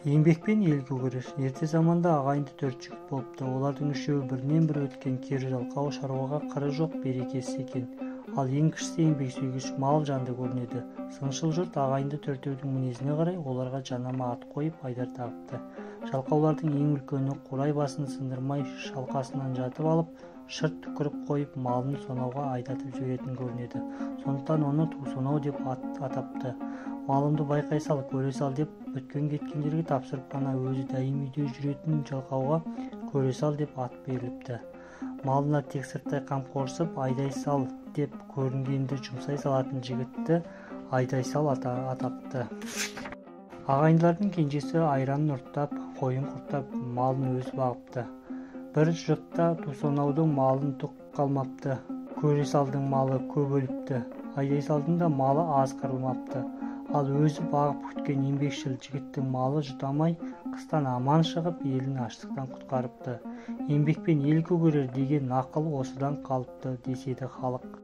Еңбекпен ел көгерер. Ерте заманда ағайынды 4 жігіт болыпты. Олардың үшеуі бірінен бірі өткен кері жалқау, шаруаға қыры жоқ, берекесіз екен. Ал ең кішісі еңбек сүйгіш, мал жанды көрінеді. Сыншыл жұрт ағайынды төртеудің мінезіне қарай оларға жанама ат қойып айдар тағыпты. Жалқаулардың ең үлкені қурай басын сындырмай шалқасынан жатып алып, шырт түкіріп қойып малын сонауға айдатып жіберетін көрінеді. Сондықтан оны Тусонау деп атапты. Малымды байқай сал, көре сал деп өткен кеткендерге тапсырып қана өзі дәйім үйде жүретін жалқауға көре сал деп ат беріліпті. Малына тек сырттай қамқорсып айдай сал деп көрінгенді жұмсай салатын жігітті айдай сал атапты. Ағайындылардың кенжесі айранын ұрттап, қойын құрттап, малын өзі бағыпты. Бір жұтта Тусонаудың малын түк қалмапты. Көре салдың малы көп өліпті. Айдай салдың да малы аз қырылмапты. Ал өзі бағып күткен еңбекшіл жігіттің малы жұтамай, қыстан аман шығып, елін аштықтан құтқарыпты. Еңбекпен ел көгерер деген нақыл осыдан қалыпты деседі халық.